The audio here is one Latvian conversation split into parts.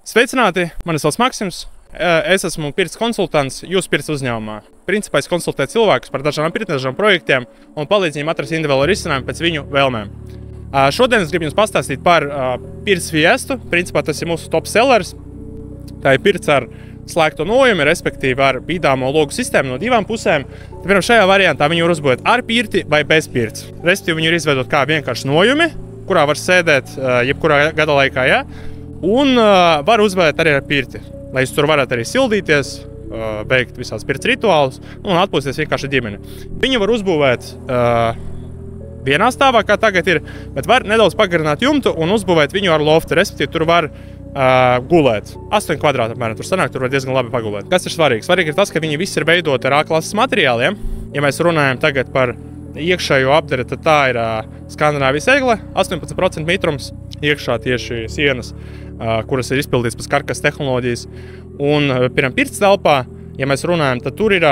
Sveicināti, mani sauc Maksims. Es esmu pirts konsultants jūsu pirts uzņēmumā. Principā es konsultēju cilvēkus par dažādām pirtniecībām projektiem un palīdzu viņiem atrast individuālu risinājumu pēc viņu vēlmēm. Šodien es gribu jums pastāstīt par pirts Fiestu. Principā tas ir mūsu top sellers. Tā ir pirts ar slēgto nojumi, respektīvi ar bīdāmo logu sistēmu no divām pusēm. Piemēram, šajā variantā viņi var uzbūvēt ar pirti vai bez pirts. Respektīvi viņi ir izveidot kā vienkārši nojumi, kurā var sēdēt jebkurā gada laikā, ja? Un var uzbūvēt arī ar pirti, lai jūs tur varētu arī sildīties, veikt visās pirts rituālus un atpūsties vienkārši ģimeni. Viņu var uzbūvēt vienā stāvā, kā tagad ir, bet var nedaudz pagarināt jumtu un uzbūvēt viņu ar loftu, respektīvi tur var gulēt. 8 kvadrāti apmēram tur sanāk, tur var diezgan labi pagulēt. Kas ir svarīgi? Svarīgi ir tas, ka viņi visi ir veidoti ar A-klases materiāliem. Ja mēs runājam tagad par iekšējo apdari, tad tā ir Skandināvijas egle, 18% mitrums, iekšā tieši sienas, kuras ir izpildīts pēc karkas tehnoloģijas. Un pirms pirts telpā, ja mēs runājam, tad tur ir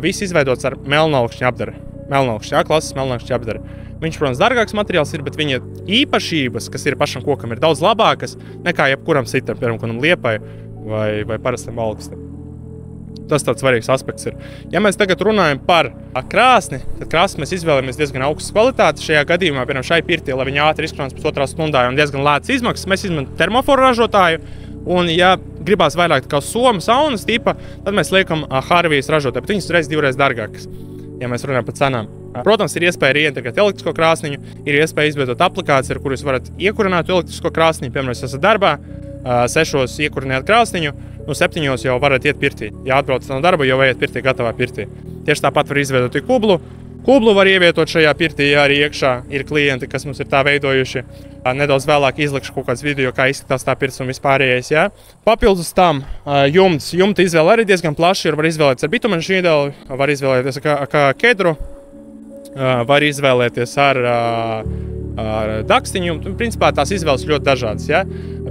viss izveidots ar melnaukšņa apdari. Melnaukšņa, A-klases melnaukšņa apdari. Viņš, protams, dārgāks materiāls ir, bet viņa īpašības, kas ir pašam kokam, ir daudz labākas nekā jebkuram citam, piemēram, liepai vai parastam valkstam. Tas tāds svarīgs aspekts ir. Ja mēs tagad runājam par krāsni, tad krāsni mēs izvēlamies diezgan augstas kvalitātes. Šajā gadījumā, piemēram, šai pirtī, lai viņa ātri izkrāns pēc 2 stundā un diezgan lētas izmaksas, mēs izmantojam termoforu ražotāju. Un, ja gribās vairāk kā Somu saunas tipa, tad mēs liekam Harvijas ražotāju, bet viņas reiz divreiz dārgākas, ja mēs runājam par cenām. Protams, ir iespēja arī ieintegrēt elektrisko krāsniņu, ir iespēja izveidot aplikāciju, ar kuru jūs varat iekurināt elektrisko krāsniņu. Piemēram, jūs esat darbā, 6 iekurināt krāsniņu, 7 jau varat iet pirtī. Ja atbraucat no darba, jau ejiet pirtī, gatavā pirtī. Tieši tāpat var izveidot kublu. Kublu var ievietot šajā pirtī, ja arī iekšā ir klienti, kas mums ir tā veidojuši. Nedaudz vēlāk izlikšu kaut kāds video, kā izskatās tā pirts un vispārējais. Ja? Papildus tam jumts. Jumta izvēle arī diezgan plaši ir. Var izvēlēties ar bitumeņu šķīdeli, var izvēlēties kā kedru, var izvēlēties ar dakstiņu. Principā tās izvēles ļoti dažādas. Ja?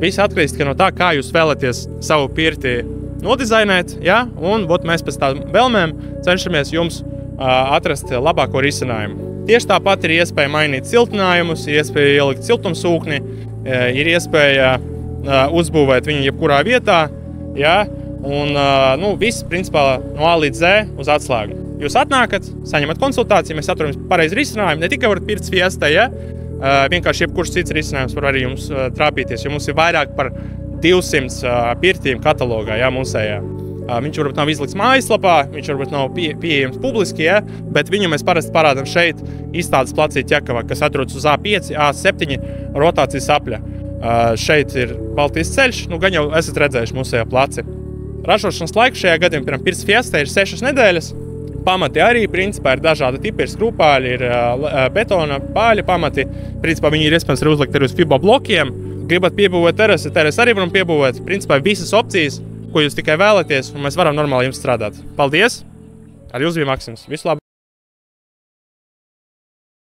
Visi atkarīgs no tā, kā jūs vēlaties savu pirti nodizainēt. Ja? Un mēs pēc tām vēlmēm cenšamies jums atrast labāko risinājumu. Tieši tāpat ir iespēja mainīt siltinājumus, ir iespēja ielikt siltumsūkni, ir iespēja uzbūvēt viņu jebkurā vietā. Ja? Un viss, principā, no A līdz Z uz atslēgu. Jūs atnākat, saņemat konsultāciju, mēs atrodam pareizi risinājumu. Ne tikai varat pirts Fiestai, ja? Vienkārši jebkurš cits risinājums var arī jums trāpīties, jo mums ir vairāk par 200 pirtīm katalogā, ja, mūsējā. Viņš varbūt nav izlikts mājaslapā, viņš varbūt nav pieejams publiski, ja, bet viņu mēs parasti parādām šeit izstādes placī Ķekavā, kas atrodas uz A5, A7 rotācijas apļa. Šeit ir Baltijas ceļš, gan jau esat redzējuši mūsējā placi. Ražošanas laiks šajā gadījumā, piemēram, pirts Fiestai ir 6 nedēļas. Pamati arī, principā, ir dažādi tipi, ir skrūpāļi, ir betona pāļi pamati. Principā viņi ir iespējams arī uzlikt arī uz fibo blokiem. Gribat piebūvēt terasi arī varam piebūvēt. Principā visas opcijas, ko jūs tikai vēlaties, un mēs varam normāli jums strādāt. Paldies! Ar jūs bija Maksims. Visu labu!